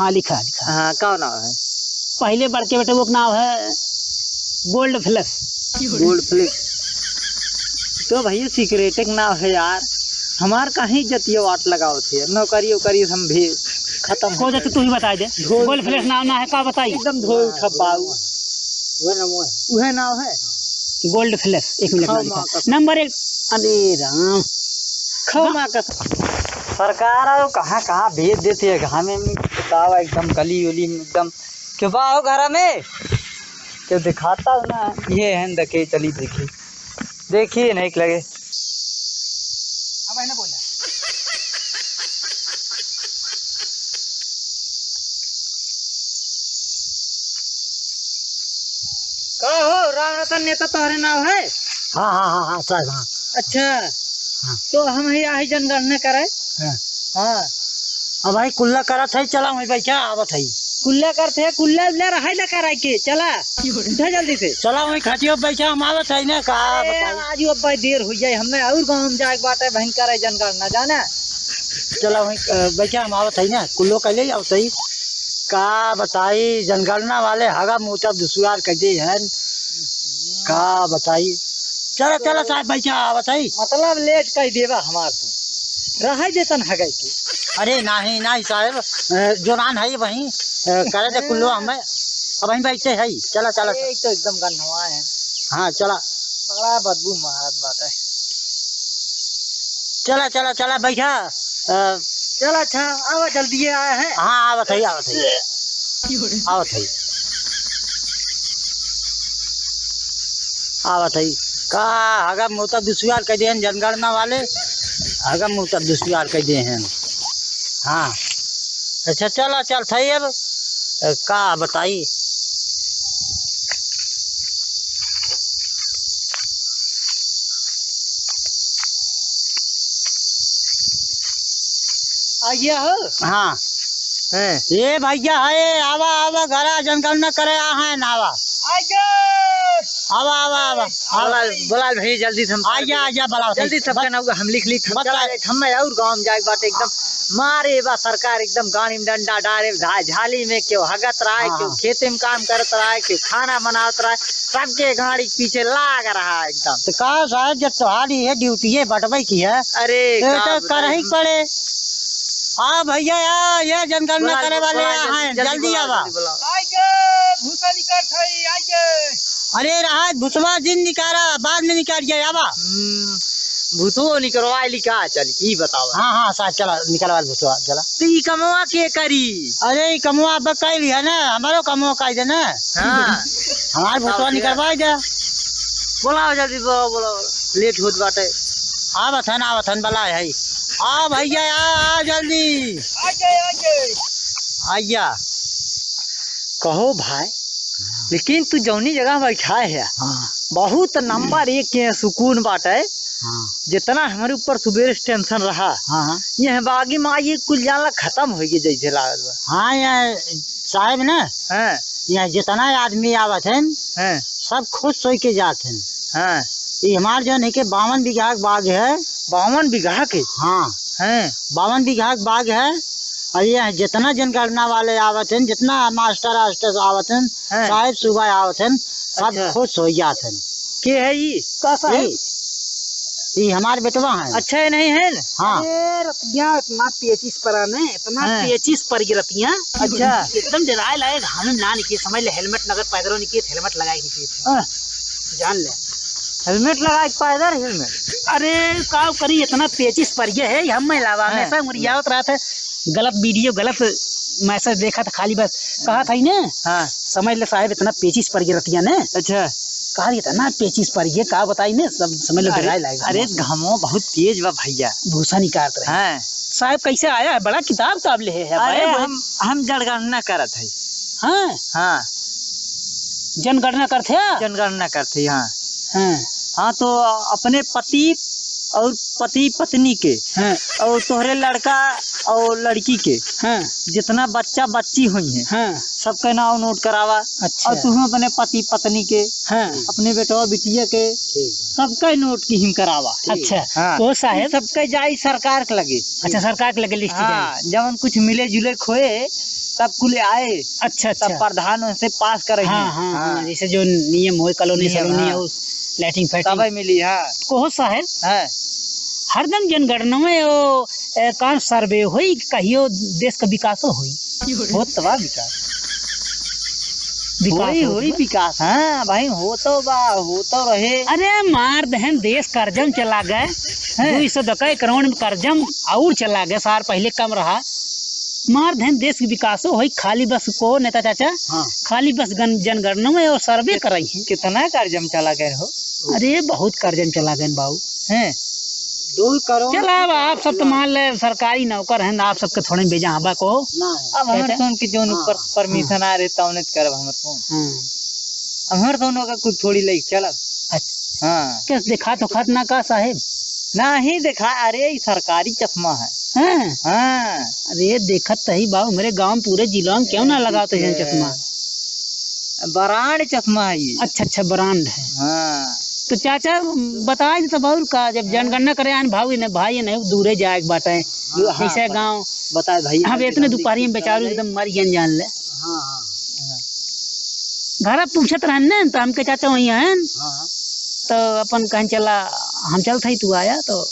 हाँ लिखा लिखा। हाँ क्या नाम है? पहले बड़के बेटे वो नाम है गोल्ड फ्लैश। गोल्ड फ्लिक तो भैया सीक्रेट नाम है यार। हमार कहीं जतिया वाट लगाओ थे नौकरी वोकरी हम भी खत्म को जाते तू ही बता दे। गोल्ड फ्लैश नाम ना है का बताई? एकदम धोल खबाऊ वह नाम है गोल्ड फ्लैश। एक मिनट खाओ में माँ लिखा। का। नंबर 1। अरे राम खाओ माँ का सरकार आओ कहाँ कहाँ भेज देती है घामे में बताओ एकदम गली उली में एकदम क्यों आओ घर में क्यों दिखाता हूँ ना ये है देखे चली देखी देखिए नहीं लगे अब है ना बोला का हो राम रतन नेता तुम्हारे नाम है? हाँ हाँ हाँ हाँ साहब हाँ। अच्छा हाँ। तो हम ही आई जनगणना करे। हाँ। हाँ अब भाई कुल्ला करा था चला मैं भाई क्या आवत है कुल्ला करते हैं कुल्ला ले रहा है ना करा के चला उठा जल्दी से चला वही खाती भाई क्या हम आवत है ना का आज अब भाई देर हो जाए हमें और गाँव में जाए बात है भयंकर है जनगणना जाना। चला वही भाई क्या हम आवत है ना कुल्लो कैले आवत है का बताई जनगणना वाले हगा मोटा दुश्वार कर दे हैं का बताई। चला चला साहब भाई क्या आवत है मतलब लेट कर देवा हमार तू रहा देतन है गई के। अरे नहीं नहीं साहब जो नान है वही करे दे कुल्लो हमें अब वहीं बैठते है चला चला एक तो एकदम गन्नवा है। हाँ चला बड़ा बदबू मारत बात है। चला चला चला बैठा चल अच्छा आवा जल्दी आया है। हाँ आवत है आवत है आवत है आवत है का हगा मोटा दुश्वार कह दे हैं जनगणना वाले हगा मोटा दुश्वार कह दे हैं। हाँ अच्छा चला चल थई अब का बताई। आ गया हो। हाँ हैं ये भैया है आवा आवा घरा जनगणना करे आ हैं नावा आवा आवा आवा बोला बोला भाई जल्दी से हम आजा आजा बला जल्दी सबका नाम हम लिख लिख हम चला जाए हम और गांव में जाए बात एकदम मारे बा सरकार एकदम गाड़ी में डंडा डाले झाली में क्यों हगत रहा है हाँ। क्यों खेते में काम करत रहा है क्यों खाना बनात रहा है सबके गाड़ी के पीछे लाग रहा है एकदम। तो का साहब जब तुम्हारी है ड्यूटी है बटवाई की है अरे तो कर ही पड़े। हाँ भैया यार ये जनगणना करे वाले हैं जल्दी आवा। भूसा निकाल थई आइए। अरे रहा भुसवा दिन निकाला बाद में निकाल गया आवा। भूतो निकलवा लिखा चल ई बताओ। हाँ हाँ साहब चला निकलवा भुसवा चला। तो ई कमवा के करी? अरे कमुआ अब कैली है ना हमारो कमुआ कह दे ना। हाँ हमारे भुसवा निकलवा दे। बोलाओ जल्दी बोलो लेट होत बाटे। आवथन बला है आ भैया आ जल्दी आइया। कहो भाई लेकिन तू जौनी जगह बैठा है हाँ बहुत नंबर 1 के सुकून बाटे। हाँ जितना हमारे ऊपर सुबह टेंशन रहा हाँ हाँ ये बागी माँ ये कुल जानला खत्म हो गई जैसे लागत बा। हाँ यार साहब ना हैं यहाँ जितना आदमी आवत है हैं सब खुश हो के जाते हैं। हैं ये हमारे जो है कि 52 बीघा का बाग है। 52 बीघा के? हाँ हैं 52 बीघा का बाग है और ये जितना जनगणना वाले आवत हैं जितना मास्टर आस्टर आवत हैं साहब सुबह आवत हैं सब अच्छा। खुश हो जाते हैं। के है ये कैसा है? ये हमारे बेटवा है। अच्छा है नहीं है ना? हाँ अरे रतिया इतना 25 पर आने इतना हाँ। 25 पर की रतिया अच्छा एकदम डराए लाए हमें ना निकले समझ ले हेलमेट नगर पैदल निकले हेलमेट लगाए निकले हाँ। जान ले हेलमेट लगा के पैदल हेलमेट। अरे का करी इतना 25 पर ये है हम लावा हाँ। हमेशा मुरियावत रहा था गलत वीडियो गलत मैसेज देखा था खाली बस कहा था ही ना हाँ समझ ले साहब इतना 25 पर की रतिया ने अच्छा कहा इतना 25 पर ये का बताई ने सब समझ लो डराए लाए अरे घमो बहुत तेज बा भैया। भूसा निकालत रहे हैं साहब कैसे आया है बड़ा किताब ले है अरे हम जनगणना करत है। हाँ हाँ जनगणना करते हैं जनगणना करते हाँ। हाँ हाँ तो अपने पति और पति पत्नी के हाँ और तोहरे लड़का और लड़की के हाँ जितना बच्चा बच्ची हुई है हाँ सबका नाम नोट करावा। अच्छा और तुम अपने पति पत्नी के हाँ अपने बेटवा बिटिया के सबका नोट की हिम करावा। अच्छा हाँ। तो साहब सबका जाई सरकार के लगे। अच्छा सरकार के लगे लिस्ट हाँ जब कुछ मिले जुले खोए तब कुल आए, अच्छा तब प्रधान से पास करे। हाँ हाँ हाँ, जैसे जो नियम हो कॉलोनी नियम, सलोनी हाँ। हो लैट्रिन फैटिंग तब मिली। हाँ कोहो साहेब है हरदम जनगणना में वो कौन सर्वे होई कहियो देश का विकास होई होत बा विकास, विकास होई होत होई बा। विकास। हाँ भाई हो तो रहे। अरे मार दहन देश कर्जम चला गए, 200 करोड़ में कर्जम और चला गए, सार पहले कम रहा। मार दहन देश की विकास होई खाली बस को नेता चाचा हाँ खाली बस जनगणना में और सर्वे कराई है। कितना कर्जम चला गए हो। अरे बहुत कर्जम चला गए बाबू हैं 2 करोड़ चला अब आप सब तो मान ले सरकारी नौकर हैं, आप सबके थोड़े बेजा हवा को। ना है। अब हमर चाचा? सोन के जोन हाँ, ऊपर परमिशन आ रहे तौने करब हमर सोन। हाँ हमर दोनों का कुछ थोड़ी लई चलब। अच्छा हाँ कैसे देखा तो खत ना का साहेब। ना ही देखा, अरे ये सरकारी चश्मा है। हाँ हाँ अरे देखत तो ही बाबू मेरे गांव में पूरे जिला में क्यों ना लगाते हैं चश्मा। ब्रांड चश्मा है ये। अच्छा अच्छा ब्रांड है। हाँ तो चाचा बता दे तब और का जब जनगणना करे आन भाई नहीं दूरे जाए बाटे हाँ, जैसे गाँव बताए भाई। अब इतने दोपहरी में बेचारू एकदम मर गए जान ले। हाँ हाँ घर पूछत रहन न तो हमके चाचा वही हैं हाँ तो अपन कहीं चला हम चल थी तू आया तो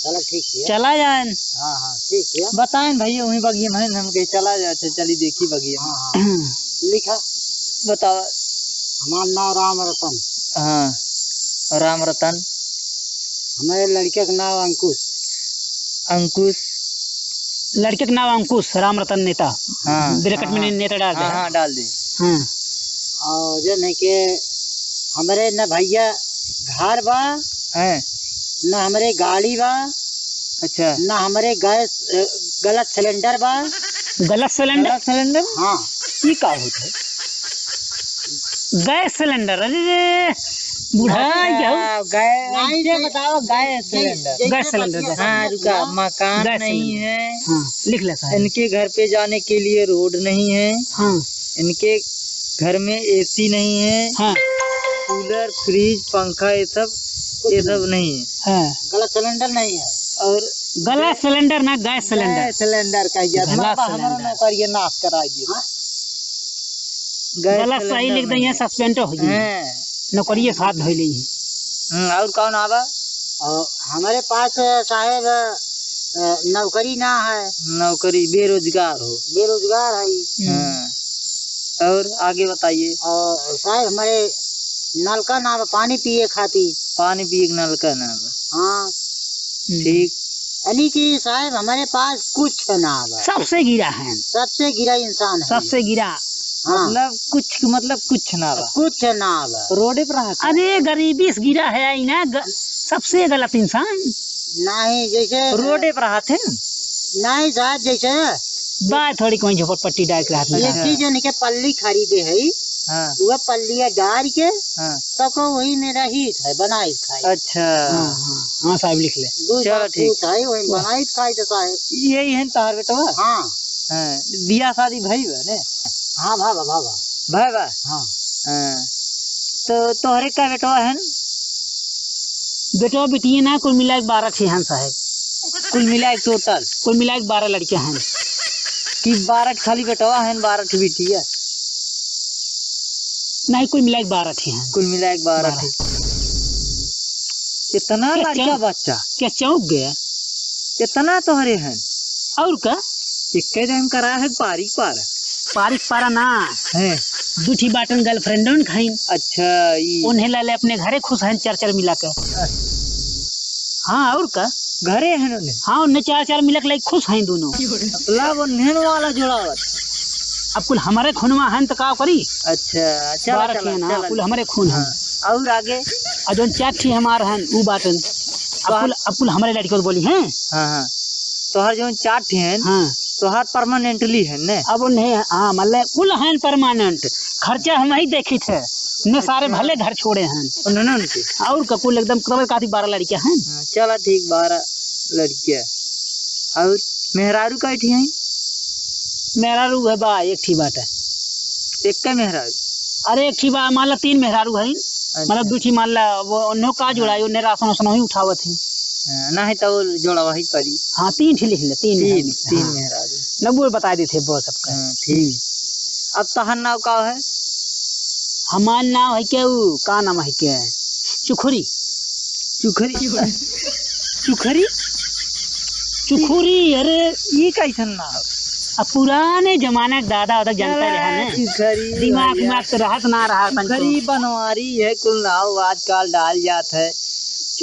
चलो ठीक है। चला जाए। हाँ हाँ ठीक है। बताएं भैया वही बगिए में हम कहीं चला जाते, चली देखी बगिए में। हाँ हाँ लिखा बताओ। हमारा नाम राम रतन, हाँ राम रतन, हमारे लड़के का नाम अंकुश। अंकुश। लड़के का नाम अंकुश राम रतन नेता। हाँ ब्रैकेट में नेता डाल दे। हाँ हाँ डाल दे। हाँ और जो नहीं के हमारे न भैया घर बा हैं न हमारे गाड़ी बा अच्छा न हमारे गैस गलत सिलेंडर बा। गलत सिलेंडर। गैस सिलेंडर हाँ ये का होता है। गैस सिलेंडर अरे बूढ़ा गैस नहीं ये बताओ गैस सिलेंडर। Gas cylinder. हाँ रुका, मकान गैस नहीं सिलेंडर। है, हाँ लिख ले साहब। इनके घर पे जाने के लिए रोड नहीं है, हाँ इनके घर में एसी नहीं है, हाँ कूलर फ्रिज पंखा ये सब नहीं है। हाँ गलत सिलेंडर नहीं है। और गलत सिलेंडर ना गैस सिलेंडर। गैस सिलेंडर का गलत हमारा सिलेंडर। नौकर ये नाश कराइए। हाँ? गलत सही लिख दे यहाँ सस्पेंड हो जाए हैं। नौकरिए साथ धोई ली। और कौन आवा। और हमारे पास साहेब नौकरी ना है, नौकरी बेरोजगार हो। बेरोजगार है। हाँ। और आगे बताइए। और साहब हमारे नलका ना बा, पानी पिए खाती। पानी पिए के नलका ना बा। हाँ ठीक। यानी कि साहब हमारे पास कुछ ना बा, सबसे गिरा है, सबसे गिरा इंसान है। सबसे गिरा। हाँ मतलब कुछ ना बा। कुछ ना बा। रोडे पर रहा। अरे गरीबी से गिरा है आई ना सबसे गलत इंसान। नहीं जैसे रोडे पर रहा थे। नहीं साहब जैसे बात थोड़ी कोई झोपड़पट्टी डाल के हाथ में। एक चीज जो पल्ली खरीदे है हाँ वह पल्लिया डाल के हाँ तो को वही मेरा हित है बनाई खाई। अच्छा हाँ हाँ हाँ साहब लिख ले। दूसरा चलो ठीक। पूत है वही बनाई खाई तो साहब। यही है तार बेटा। हाँ हाँ बियाह शादी भई बा ने। हाँ भावा भावा भाई बा। हाँ हाँ तो तोहरे का बेटवा है बेटो बेटिए ना कुल मिला के 12 छे हैं साहब। कुल मिला के टोटल कुल मिला के 12 लड़के हैं। कि 12 खाली बेटवा है 12 बेटी है। नहीं कुल मिला के 12 छे हैं। कुल मिला के 12 थे। इतना क्या लड़का चौक? बच्चा क्या चौंक गया इतना तोहरे हैं। और का एक टाइम करा है पारी पार पारिक पारा ना है। दूठी बाटन गर्लफ्रेंड खाइन अच्छा ये उन्हें ला ले अपने घरे खुश हैं 4 मिला के। हाँ और का घरे है उन्हें। हाँ उन्हें 4 मिला के लाइक खुश हैं दोनों। मतलब वो नेन वाला जोड़ावत। अब कुल हमारे खूनवा हैं तो का करी। अच्छा चला 12 चला छे ना चला। कुल हमारे खून हैं। हाँ। और आगे और जो 4 छे हमारे हैं वो बाटन अब कुल हमारे लड़के को बोली हैं। हाँ हाँ तोहर जो 4 हैं हाँ तोहर परमानेंटली है ने। अब उन्हें हाँ मतलब कुल हैं परमानेंट खर्चा हम ही देखी थे ने सारे भले घर छोड़े हैं उन्होंने उनके। और का कुल एकदम कबर काफी 12 लड़कियां हैं। हाँ, चला ठीक 12 लड़कियां। और मेहरारू का है मेहरारू है बा एक ठी बात है। एक का मेहरारू। अरे एक ठी बा मान ला 3 मेहरारू है मतलब 2 ठी मान ला वो उन्हों का जुड़ाई उन्हें राशन वासन ही उठावत थी। ना है तो जोड़ा वही करी। हाँ 3 ठी लिख ले 3 तीन मेहरारू। नब्बे बता दी थे वो सबका। ठीक। अब तहन नाव का है? हमार नाम है क्या वो का नाम है क्या चुखुरी चुखरी। चुखरी चुखुरी। अरे ये कैसन नाव? अब पुराने जमाने के दादा वादा जानता रहा ना, चुखरी दिमाग दिमाग तो राहत ना रहा चुखरी बनवारी है कुल नाव आजकल डाल जात है।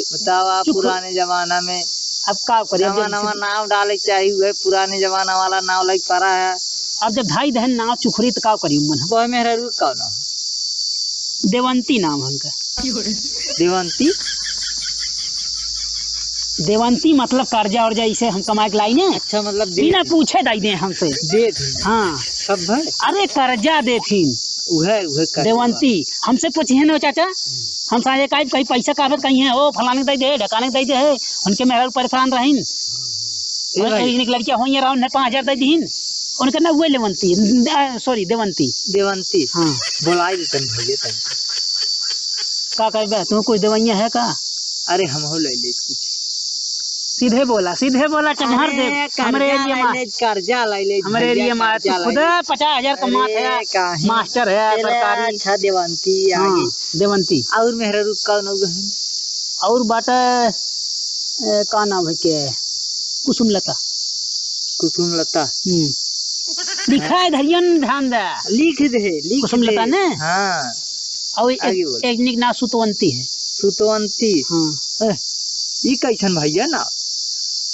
बताओ आप पुराने जमाना में अब का करे, नवा नवा नाव डाले चाहिए हुए पुराने जमाना वाला नाव लग पड़ा है। अब जब भाई बहन नाम चुखरी तो का करी मन वो मेरा रू का नाम? देवंती नाम हमका। देवंती। देवंती मतलब कर्जा उर्जा इसे हम कमा के लाई ने। अच्छा मतलब बिना पूछे दाई दे हमसे दे हाँ सब है। अरे कर्जा देथिन उहे कर देवंती। हमसे पूछिए ना चाचा, हम सारे कहीं पैसा कागज कहीं है ओ फलाने दे दे ढकाने दे दे है उनके मेहर परेशान रहीन एक लड़कियां हो रहा 5,000 दे दीन उनका ना वो लेवंती सॉरी देवंती। देवंती हाँ बोलाई देतन भैया तन का करबे तू कोई दवाइयां है का? अरे हम हो ले ले कुछ सीधे बोला चमहर दे हमारे एरिया में कर्जा ले ले हमारे एरिया में खुद 50,000 कमात है मास्टर है सरकारी। अच्छा देवंती आगे देवंती और मेहरा रू का नाम है और बाटा का नाम है के कुसुमलता। कुसुमलता लिखा है धरियन ध्यान दे लिख दे कुसुमलता ने। हाँ और एक निक नाम सुतवंती है। सुतवंती। हाँ ये कैसन भैया ना?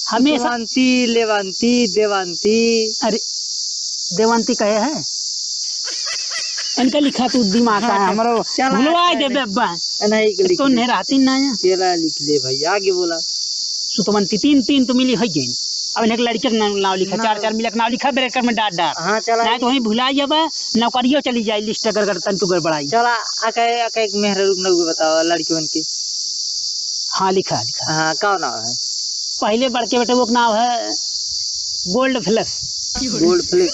हमेशा सुतवंती लेवंती देवंती। अरे देवंती कहे है इनका लिखा तू दिमाग का है हमारो भुलवा दे बेब्बा नहीं तो नहीं रहती ना तेरा लिख ले भैया आगे बोला। सुतवंती तीन तो मिली है गई। अब एक लड़के का नाम लिखा 4 मिले नाम लिखा ब्रेकर में डाट हाँ चला नहीं तो वहीं भुला जब नौकरियों चली जाए लिस्ट अगर तन तो गड़बड़ाई। चला आके एक मेहरा रुक न बताओ लड़कियों की। हाँ लिखा हाँ का नाम है? पहले बड़के बेटे वो नाम है गोल्ड फ्लैश। गोल्ड फ्लैश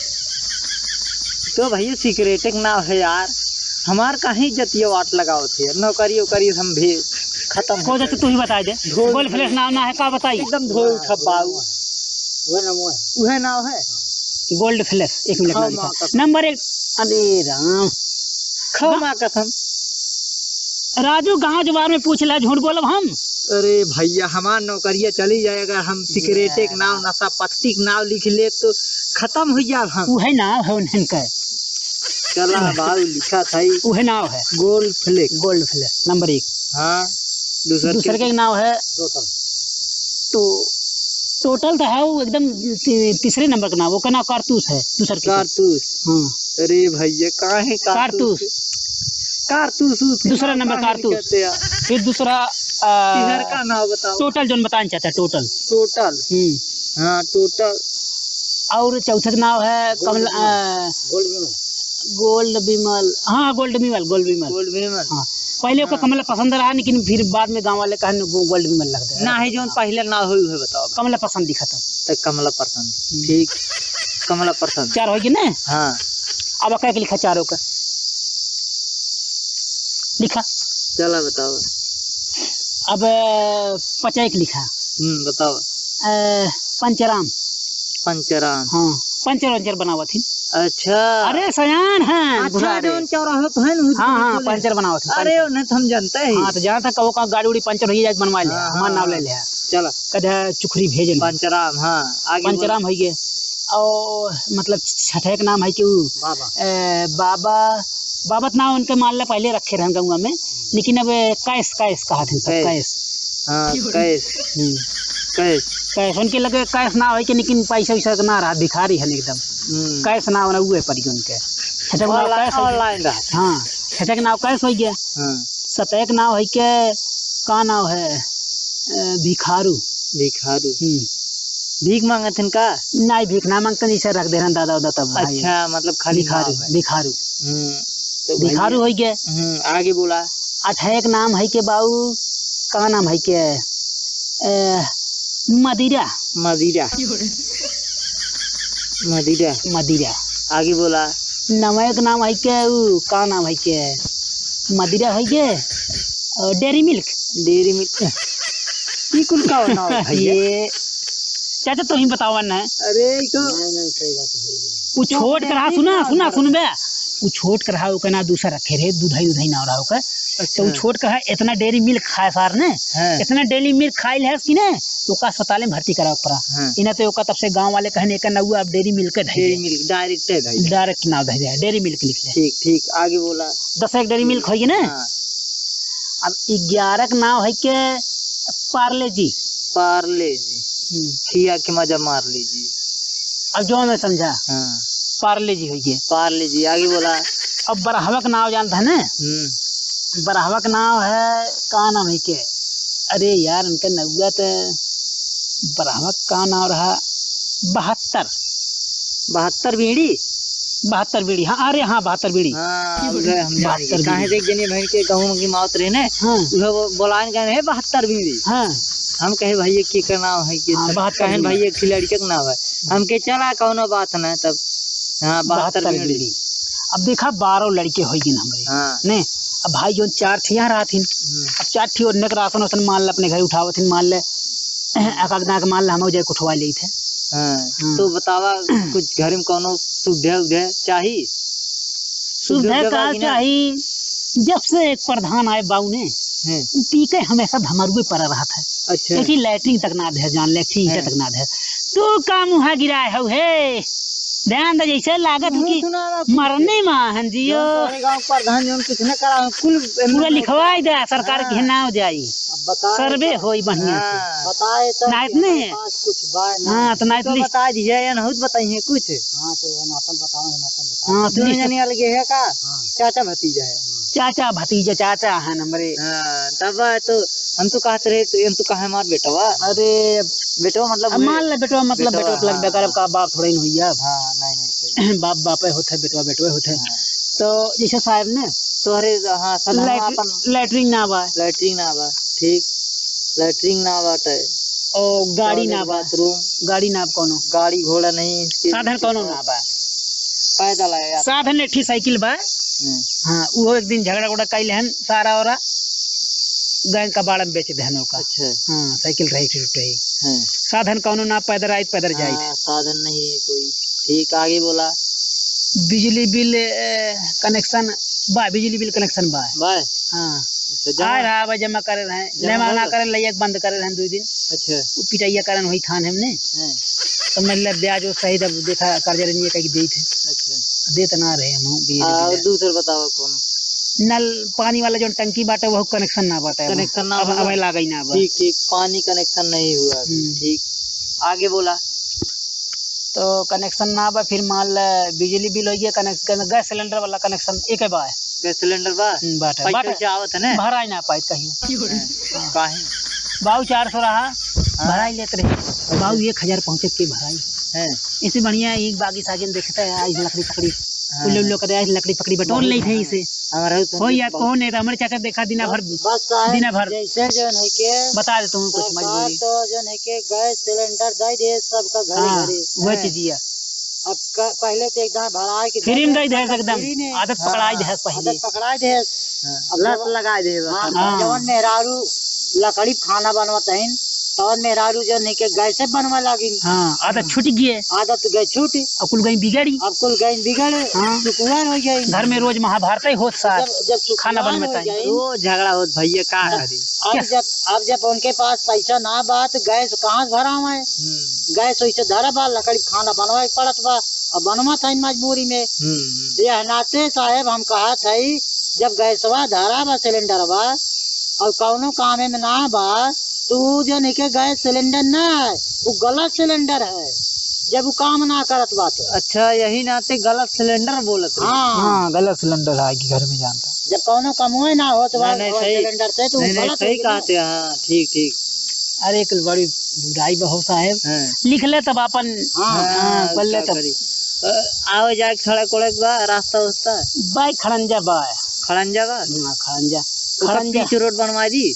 तो भैया सिक्रेट नाम है यार। हमार कहीं जतिया वाट लगाओ थे नौकरी वोकरी हम भी खत्म हो जाते तू ही बता दे गोल्ड फ्लैश नाम ना है का बताई एकदम धोए उठा बाऊ वह नाम है गोल्ड फ्लैश। 1 minute number 1। अरे राम खा माँ कसम राजू गांव जवार में पूछ ला झूठ बोलब हम। अरे भैया हमार नौकरिया चली जाएगा हम सिगरेट एक नाव नशा पत्ती नाव लिख ले तो खत्म हो जाए हम। वह नाव है उनका चला बाबू लिखा था वह नाव है gold flash. Gold flash number 1। हाँ दूसरे के नाव है तो टोटल तो है वो एकदम तीसरे नंबर का नाम वो का नाम कारतूस है। दूसरे कारतूस। हाँ अरे भैया काहे कारतूस कारतूस दूसरा नंबर कारतूस। फिर दूसरा तीसरा का नाम बताओ। टोटल जो बताना चाहता है टोटल। टोटल हाँ टोटल। और चौथे का नाम है कमल गोल्ड विमल। हाँ गोल्ड विमल हाँ पहले उसका कमला पसंद रहा लेकिन फिर बाद में गांव वाले कहे गोल्ड विमल लग गया ना है जो पहले ना हो बताओ। कमला पसंद दिखा था तो कमला पसंद ठीक कमला पसंद 4 होगी ना। हाँ अब क्या लिखा 4 का लिखा। चला बताओ। अब 5 लिखा। बताओ। पंचराम। हाँ पंचर बनावा थी। अच्छा अरे सयान है अच्छा जोन चौराहा पे है ना। हाँ पंचर बनावा थी। अरे नहीं तो हम जानते हैं। हाँ तो जहाँ तक वो का गाड़ी उड़ी पंचर हो जाए बनवा ले हमारा नाम ले ले। चला कदा चुखरी भेजन पंचराम। हाँ आगे पंचराम है ये और मतलब छठे का नाम है कि बाबा नाम उनके मान ला पहले रखे रहे गंगा में लेकिन अब कैस कहा थे कैस। हाँ कैस उनके लगे कैस ना हो कि लेकिन पैसा वैसा ना रहा भिखारी है एकदम कैस ना होना हुए पड़ी उनके छठे का नाम कैस ऑनलाइन रहा। हाँ छठे का नाम कैस हो गया। सतह का नाम है के का नाम है भिखारू। भीख मांगत हैं का? नहीं भीख ना मांगते नहीं सर रख दे रहे दादा तब। अच्छा मतलब खाली भिखारू तो भिखारू हो गया। आगे बोला। 8 नाम है के बाऊ का नाम है के मदिरा। आगे बोला। 9 का नाम है के का नाम है के मदिरा है के डेयरी मिल्क। ये कुल का नाम है ये चाचा तो ही बताओ ना अरे तो नहीं सही बात है। वो छोट कर सुन बे वो छोट कर वो कहना दूसरा रखे रे दुधाई ना रहा होकर तो वो छोट कर इतना डेयरी मिल्क खाए सार ने इतना डेयरी मिल्क खाइल है कि ने तो का अस्पताल में भर्ती करा पड़ा इना तो का तब से गांव वाले कहने का नहुआ अब dairy milk dairy milk direct नाम दे दे डेयरी मिल्क लिख ले। ठीक आगे बोला 10 एक डेयरी मिल्क होगी ना। अब 11 का नाम है के पार्ले जी खिया के मजा मार लीजिए। अब जो मैं समझा पार्ले जी होगी पार्ले जी आगे बोला। अब बरहवा का नाम जानता है ना बरहवा का नाम है का नाम है के अरे यार उनका नौआ तो बरहवा का नाम रहा 72 बीड़ी हाँ अरे हाँ 72 बीड़ी कहे देख जनी बहन के गहूं की मावत रहे ने वो बोलान गए है 72 बीड़ी। हाँ हम कहे भैया की का नाम है कि कहन भैया खिलाड़ी का नाम है हम के चला कौनो बात ना तब। हाँ 72 बीड़ी। अब देखा 12 लड़के होगी हमारे ने अब भाई जो 4 ठिया रहथिन अब 4 ठिया ओढ़ने के राशन वासन मान ले अपने घर उठावथिन मान ले एकदा के मान ले हम जाए उठवा ले थे। तो बतावा कुछ घर में कोनो सुविधा चाहिए सुविधा का चाहिए। जब से एक प्रधान आए बाऊ ने पीके हमेशा धमरुए पर रहा था। अच्छा एक लैट्रिन तक ना दे जान ले ठीक तक ना दे तू का मुहा गिराए हो हे ध्यान दे जैसे लागत कि मरने मां जियो गांव प्रधान जोन कुछ न करा कुल पूरा लिखवाई दे सरकार के नाम जाई सर्वे होई बढ़िया से बताए तो नाइट नहीं कुछ बाय हां तो नाइट लिस्ट बता दीजिए या नहीं बताइए कुछ। हां तो हम अपन बताओ हां तो जानी अलग है का चाचा भतीजा है चाचा भतीजा चाचा है नंबरे। तब तो हम तो कहते रहे तो हम तो कहे मार बेटवा अरे बेटवा मतलब मान ले बेटवा मतलब बेटवा लग बेकार का बाप थोड़ा ही होई अब। हां नहीं सही बाप बापे होते बेटवा बेटवे होते तो जैसे साहब ने तो अरे हां सब अपन लैट्रिन ना बा ठीक लैट्रिन ना बाटे और गाड़ी ना बाथरूम गाड़ी ना कोनो गाड़ी घोड़ा नहीं साधन कोनो ना बा पैदल है यार साधन लेठी साइकिल बा। हाँ वो एक दिन झगड़ा उगड़ा कैल हन सारा और गैन का बाड़ा में बेच दहनों का। अच्छा हाँ साइकिल रही टूटे साधन कोनो ना पैदल आई पैदल जाए साधन नहीं है कोई। ठीक आगे बोला। बिजली बिल कनेक्शन बा बिजली बिल कनेक्शन बा हाँ रहा जमा करे रहे जमा ना करे लैया बंद करे रहे 2 दिन। अच्छा पिटाइया कारण वही थान हमने तो मतलब ब्याज वो सही जब देखा कर्जा नहीं कहीं दे थे। अच्छा देते ना रहे हम और दूसरा बताओ कौन नल पानी वाला जो टंकी बाटे वो कनेक्शन ना बाटे कनेक्शन ना अब लागई ना बा। ठीक पानी कनेक्शन नहीं हुआ ठीक आगे बोला। तो कनेक्शन ना बा फिर मान ले बिजली बिल हो गया कनेक्शन गैस सिलेंडर वाला कनेक्शन एक बा गैस सिलेंडर बा बाटे पैसा आवत है ना भराई ना पाई कहियो काहे बाऊ 400 रहा भराई लेते रहे बाऊ 1000 पहुंचे के भराई है इसे बढ़िया एक बागी सागिन देखता है आज लकड़ी पकड़ी उल्लू करे आज लकड़ी पकड़ी बटोर ले थे इसे हमारा हो या कौन है हमारे चाचा देखा दिन भर जैसे जो है के बता देता हूँ कुछ मजबूरी तो जो है के गैस सिलेंडर दे दे सबका घर वह चीज अब पहले तो एकदम भरा के फ्री में दे एकदम आदत पकड़ाई दे पहले पकड़ाई दे लत लगा दे जवन मेहरारू लकड़ी खाना बनवाता है तवन मेहरारू जो नहीं के गैस से बनवा लगी। हाँ आदत छूट गई आदत गई छूटी अब कुल गई बिगड़ी अब कुल गई बिगड़े सुकुआर हो गई घर में रोज महाभारत ही होत साथ जब खाना बनवाता है रोज झगड़ा होत भैया का करी अब जब उनके पास पैसा ना बात गैस कहाँ से भरा हुआ है गैस वैसे धरा बा लकड़ी खाना बनवा पड़त बा अब बनवा था मजबूरी में यह नाते साहेब हम कहा था जब गैसवा धरा बा सिलेंडर बा और कौनो काम में ना बा तू जो नहीं के गैस सिलेंडर ना है वो गलत सिलेंडर है जब वो काम ना करत बात। अच्छा यही नाते गलत सिलेंडर बोलत। हाँ गलत सिलेंडर है कि घर में जानता जब कौनो कमोए ना हो तो सिलेंडर से तो गलत सही कहते हैं। हाँ ठीक ठीक अरे एक बड़ी बुराई बहुत साहेब लिख ले तब अपन कर ले तब आओ जाए खड़ा कोड़े बा रास्ता होता बाई खड़ंजा बा खड़ंजा रोड बनवा दी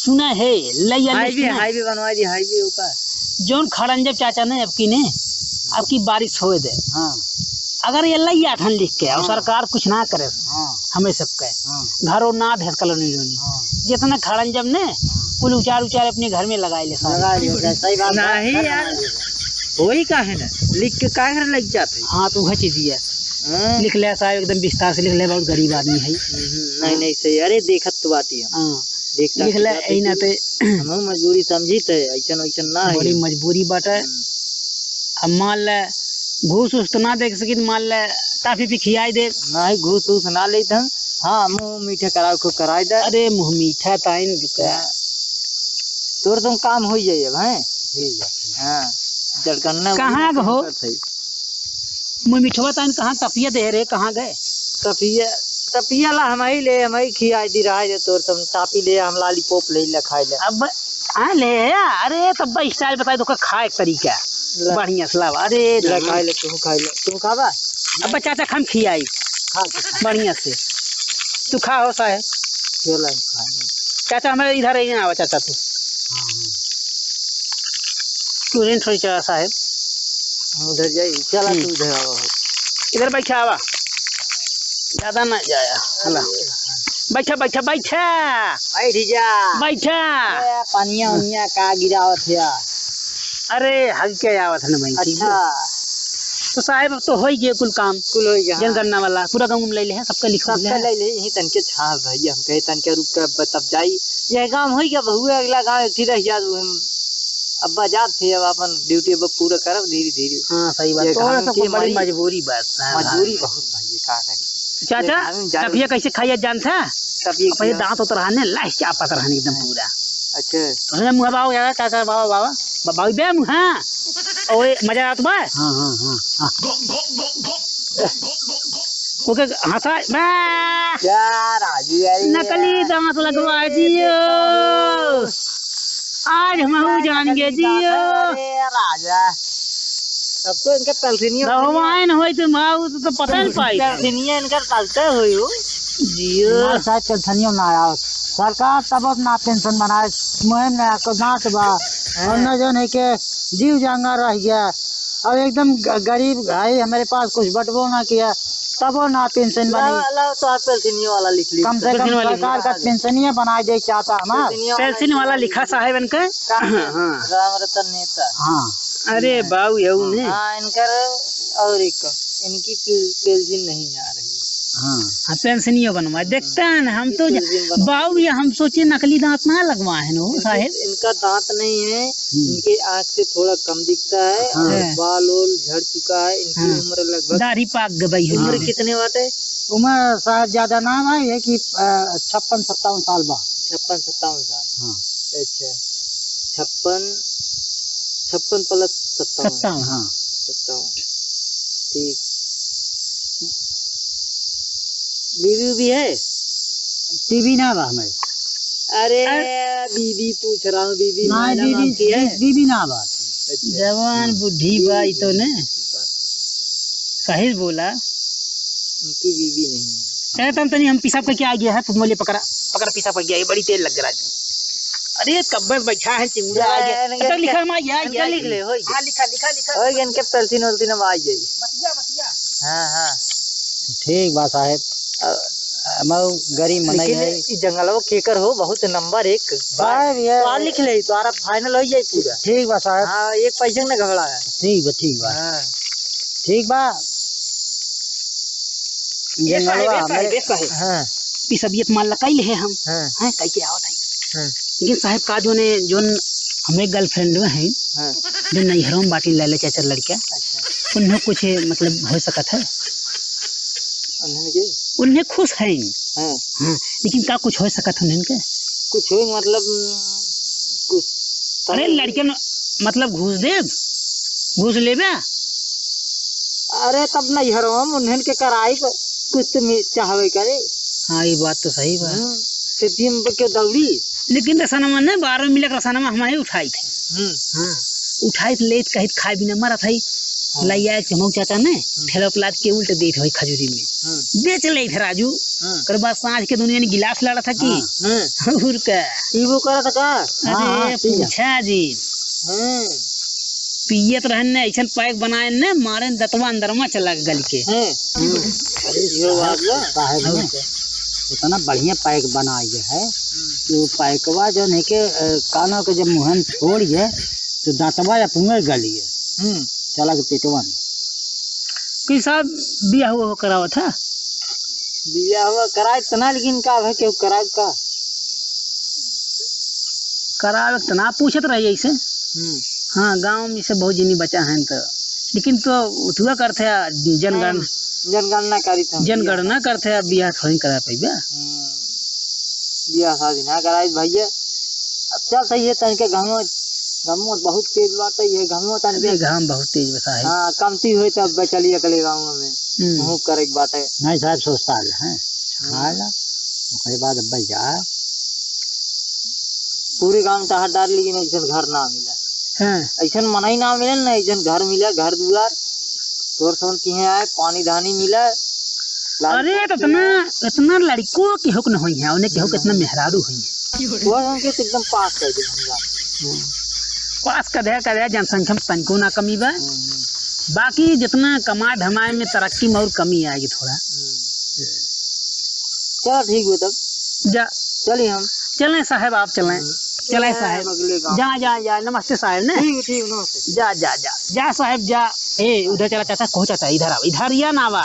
सुना है हाईवे बनवा दी हाईवे ऊपर जोन खड़ंजब चाचा ने अब की बारिश हो दे अगर ये लैया ठन लिख के और सरकार कुछ ना करे हमें सबके घरों ना धस कॉलोनी जितना खड़ंजब ने कुल उचार उचार अपने घर में लगाए ले सारे। लगा लियो, सही बात है। नहीं यार, वही का है ना, लिख के का घर लग जाते। हाँ तो वह चीज है, लिख ले साहब एकदम विस्तार से लिख ले, बहुत गरीब आदमी है। नहीं नहीं सही, अरे देखत तो बाटी हम हाँ देखता लिख ले यही ना, ते हम मजबूरी समझी थे, ऐसा वैसा ना है। बड़ी मजबूरी बाटे। अब मान ले घूस उस तो ना देख सकी, मान ले टाफी पी खियाई दे। नहीं घूस उस ना लेते हम। हाँ मुँह मीठे करा को कराई दे। अरे मुँह मीठा ताइन रुका, तोर तुम काम हो जाइए भाई। ठीक है। हाँ जड़कन्ना कहाँ गो हो? मुँह मीठवा ताइन कहाँ टपिया दे रे, कहाँ गए? तपिया तपिया ला हम ही ले, हम ही खियाई दी रहा है। तोर तुम टापी ले, हम लॉलीपॉप ले खाई ले। अब आ ले अरे तब स्टाइल बताई तो खाए के तरीका बढ़िया सलाह। अरे खाई ले, तू खाई ले, तू खावा। अब चाचा हम खियाई बढ़िया से, तू खा हो साहेब। चला चाचा हमारे इधर ही ना आवा चाचा, तू रेंट थोड़ी चाचा साहेब, हम उधर जाई। चला तू उधर आवा, इधर बैठा आवा, ज्यादा ना जाया। हला बैठा बैठा बैठा बैठ जा। बैठा। पानिया उनिया का गिरावत है। अरे हल्के आवत है ना भाई। अच्छा तो साहेब तो हो गए कुल काम, कुल हो गया। जनगणना वाला पूरा गाँव में ले ले है, सबका लिखा सबका ले ले। यही तनके छा भैया, हम कहे तनके रुक कर तब जाई। यह गांव हो गया बहुए, अगला गांव थी रह जा। अब बाजार थे, अब अपन ड्यूटी अब पूरा करब धीरे धीरे। हाँ सही बात, थोड़ा सा बड़ी मजबूरी बात। मजबूरी बहुत भाई, का करी। चाचा टपिया कैसे खाइए जानता? टपिया पहले दांत उतर रहने लाइस चापत रहने एकदम पूरा। अच्छा अरे मुँह बाबा यार, चाचा बाबा बाबा बाबा बे मुँह। ओए मजा आत बा। हाँ हाँ हाँ ओके हंसा यार राजू नकली दांत लगवा दियो, आज हम जान गए जियो। राजा अब तो इनका पेल्सिनिया दवाइन होई तो माऊ तो पता नहीं पाई। पेल्सिनिया इनका चलते हुई हो जियो शायद पेंशनियों ना आया सरकार, तब ना पेंशन बनाए मुहिम ना को नाच बा, और न जो है के जीव जांगा रह गया। अब एकदम गरीब भाई हमारे पास कुछ बटबो ना किया, तब ना पेंशन बनी। तो आप पेल्सिनिया वाला लिख ली। कम से कम सरकार का पेंशनिया बनाए दे चाहता हमारा। पेंशन वाला लिखा साहेब इनका। राम रतन नेता। हाँ अरे बाबू यू ने। हाँ इनकर और एक इनकी पेंशन नहीं आ रही। हाँ पेंशनिया बनवा देखते हैं ना हम तो। बाबू ये हम सोचे नकली दांत ना लगवाए हैं नो साहेब। इनका दांत नहीं है, इनके आँख से थोड़ा कम दिखता है, और बाल ओल झड़ चुका है। इनकी उम्र लगभग, दाढ़ी पाक गई है। उम्र कितने बात है? उम्र शायद ज्यादा ना भाई है कि 56-57 साल बा। 56-57 साल। हाँ अच्छा 56 प्लस 57। हाँ 57 ठीक। बीवी भी है? टीवी ना बा हमारे। अरे बीवी पूछ रहा हूँ, बीवी बीवी ना बा। जवान बुढ़ी बाई तो ने सही बोला, उनकी बीवी नहीं। कहता तनी हम पिसाब करके आ गया है, तुम मोले पकड़ा पकड़ा पिसाब कर गया है, बड़ी तेल लग रहा है। अरे कब्बत बैठा है चिंगुड़ा आ गया। अच्छा लिखा हम आ गया लिख ले हो। हां लिखा लिखा लिखा होई इनके पेल्सिन उल्सिन में आ जाई। बतिया बतिया। हां हां ठीक बा साहेब, हम गरीब मनई है। ई जंगलवा केकर हो, बहुत नंबर 1 साहब ये तो लिख ले, तो आरा फाइनल हो जाई पूरा। ठीक बा साहब। हां एक पैसे न घबरा है। ठीक बा हां ठीक बा। ये साहेब हां पिसबियत मान लकाई है हम। हां हैं कई के आवत है। हां लेकिन साहब का जोन हमें गर्लफ्रेंड में है, हां जो नैहरों में बाटी ले चाचा लड़का। अच्छा उन्हें कुछ मतलब हो सकत है, उन्हें उन्हें खुश हैं। हां हाँ लेकिन का कुछ हो सकत उन्हें के कुछ हो मतलब कुछ। अरे लड़के मतलब घूस लेबे। अरे तब नहीं हरम उन्हें के कराई कुछ तो चाहवे करे। हाँ ये बात तो सही बात। सिद्धिम के दौड़ी। लेकिन रसानमा ने 12 मिलक रसानमा हमारे उठाई थे। हाँ उठाई ले कहीं खाए बिना मरा था। लैया चमक चाचा ने ठेला प्लाट के उल्टे देत हो खजूरी में बेच ले थे राजू। कर बाद सांझ के दुनिया ने गिलास लड़ा था कि और का पीबो करा था का। अरे पूछा जी पियत रहन ने ऐसा पैक बनाए ने मारे दतवा अंदर में चला गल के। इतना बढ़िया पैक बनाई है तो पैकवा जो है के कानों के जब मुहन छोड़िए तो दांतवा या पुंगे गलिए चला के पेटवा में। कि साहब बिया हुआ करावा था बिया हुआ कराए इतना, लेकिन का है क्यों कराए का करावे तो ना पूछत रही ऐसे। हाँ गांव में से बहुत जिनी बचा है तो, लेकिन तो उठुआ करते जनगणना करी था, जनगणना करते बिया थोड़ी करा पाइबा। बिया शादी ना कराई भैया। अच्छा सही है तन के घमो बहुत तेज बात है ये घमो तन के घाम बहुत तेज बता है। हाँ कमती हुई तब चलिए अगले गाँव में मुँह करे की बात है। नहीं साहब सोचता है हाला उसके बाद अब जा पूरे गाँव में हर डाल, लेकिन ऐसा घर ना मिला। हाँ ऐसा मना ही ना मिले ना, ऐसा घर मिला, घर दुआर तोर सोन की आए, पानी धानी मिला। अरे तो इतना लड़कों की हुक न हुई है, उन्हें के हुक इतना मेहरारू हुई है। वो हमके एकदम पास कर दे, पास कर दिया जनसंख्या में तनको ना कमी बा। बाकी जितना कमा धमाए में तरक्की में और कमी आएगी थोड़ा। चलो ठीक है तब जा चलिए हम चलें साहब, आप चलें चलें साहब। जा नमस्ते साहब ने। ठीक नमस्ते। जा साहब जा। ए उधर चला चाचा, कहो चाचा इधर आओ, इधर या ना आवा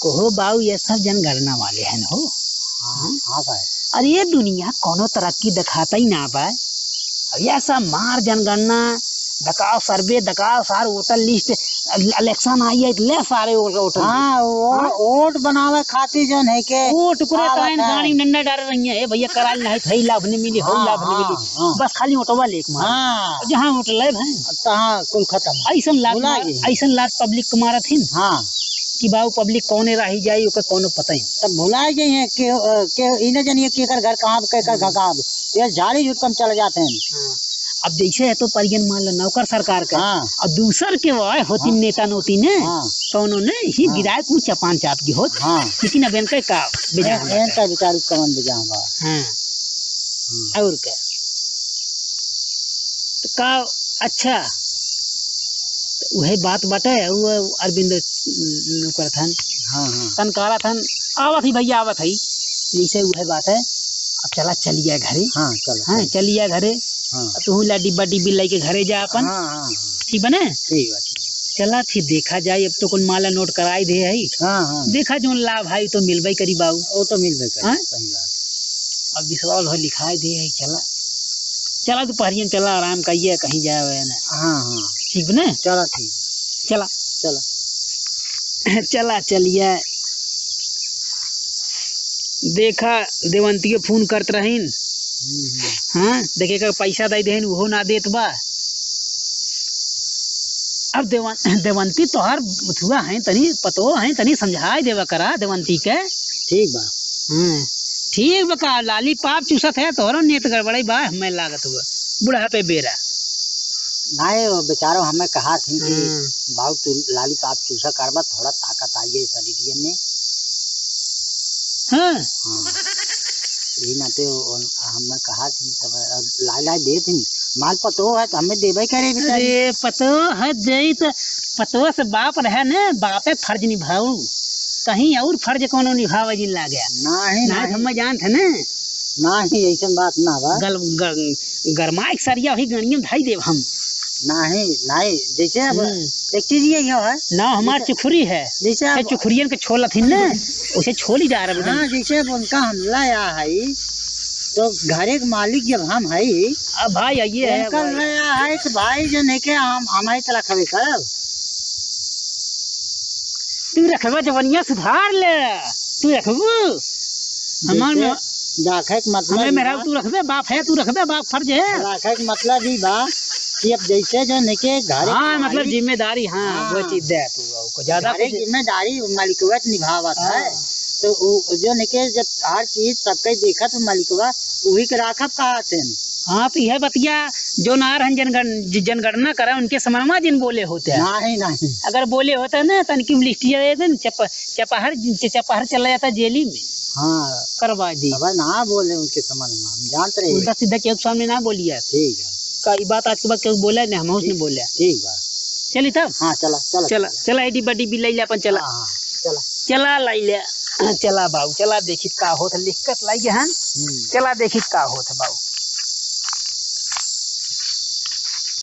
कहो बाऊ, ये सब जनगणना वाले हैं हो। हाँ साहब। अरे ये दुनिया कोनो तरक्की दिखाता ही ना पाए। अब ये सब मार जनगणना दकाओ, सर्वे दकाओ, सार वोटर लिस्ट, इलेक्शन आई है ले सारे वोटर। हाँ वोट बनावे खातिर जो है के वोट करे ताइन गाड़ी नन्ना डाल रही है भैया, कराल नहीं थई लाभ नहीं मिली, हो लाभ नहीं मिली, बस खाली वोटवा लेक मार। हाँ जहां वोट ले भाई तहाँ कुल खत्म। ऐसन लाट पब्लिक के मारत हिन। हाँ कि बाबू पब्लिक कौने रही जाई ओकर कोनो पता ही। तब भुलाए गई है के इन्हें जानिए केकर घर कहाँ केकर घर कहाँ, ये झाड़ी झुट कम चले जाते हैं। अब जैसे है तो परियन मान लो नौकर सरकार का। हाँ। और दूसर के वो होती नेता नोती ने कौनो ने ही विधायक कुछ चपान चाप की होत। लेकिन अब इनका का इनका विचार कौन बेजाऊंगा। हाँ और क्या तो का अच्छा तो वही बात बाटे वो अरविंद नौकर थन। हाँ तनकारा थन आवत ही भैया आवत ही जैसे वही बात है। अब चला चलिए घरे। हाँ चलो। हाँ चलिए घरे। तू ला डिब्बा डिब्बी लेके घरे जा अपन। ठीक बने। ठीक है चला फिर देखा जाए, अब तो कुल माला नोट कराई दे है। देखा जो लाभ भाई तो मिलबे करी बाबू, वो तो मिलबे करी, सही बात है। अब विश्वास हो लिखाई दे है। चला दोपहरिया चला आराम करिए कहीं जाए ना। हाँ ठीक बने। चला ठीक चला चला चलिए। देखा देवंती फोन करत रहीन। हाँ देखे का पैसा दे देन वो ना देत बा। अब देवंती तोहर हुआ है तनी पतो है, तनी समझाई देवा करा देवंती के। ठीक बा। ठीक बा का लाली पाप चूसत है तोहरो नेत गड़बड़ाई बा हमें लागत हुआ बुढ़ा पे बेरा। नहीं वो बेचारो हमें कहा थी कि बाबू तू लाली पाप चूसा करबा, थोड़ा ताकत आई है शरीर में। हाँ यही नाते हमें कहा थी तब लाई दे थी। माल पतो है तो हमें देवे करे। अरे पतो है दे तो पतो से बाप रहे न, बापे फर्ज निभाऊ, कहीं और फर्ज कोनो निभावे जिन ला गया। नहीं हम जानते न। नहीं ऐसा बात ना बा। गरमाई सरिया वही गणिया धाई देव हम। नहीं जैसे अब एक चीज ये है ना हमार चुखुरी है, जैसे चुखुरियन के छोला थी न उसे छोली जा रहा है। जैसे अब उनका हमला आया है तो घरे के मालिक जब हम है, अब भाई ये है तो भाई जो नहीं के हम हमारी तरह खबे करब। तू रखबा जवनिया सुधार ले, तू रखबू हमार राखे के मतलब मेरा तू रखबे बाप है, तू रखबे बाप फर्ज है। राखे के मतलब ही बा कि अब जैसे जो नहीं के घर। हाँ मतलब जिम्मेदारी। हाँ वो चीज दे तू ज्यादा जिम्मेदारी मालिकवत निभावत है। तो जो नहीं के जब हर चीज सबके देखा तो मालिकवा वही के राखब कहा थे। हाँ तो यह बतिया जो नार जनगणना करा उनके समरमा जिन बोले होते हैं। नहीं अगर बोले होता ना तो इनकी लिस्ट चपहर चला जाता जेली में। हाँ करवा दी। अब ना बोले उनके समरमा, हम जानते रहे। उल्टा सीधा केहू सामने ना बोलिए। ठीक है कई बात आज के बाद केहू बोला नहीं, हम उसने बोला। ठीक बा चली तब। हाँ चला डिब्बा डिब्बी ले अपन। चला लाई ले। चला बाऊ चला देखित का होत लिखत लाइए हैं चला देखित का होत बाऊ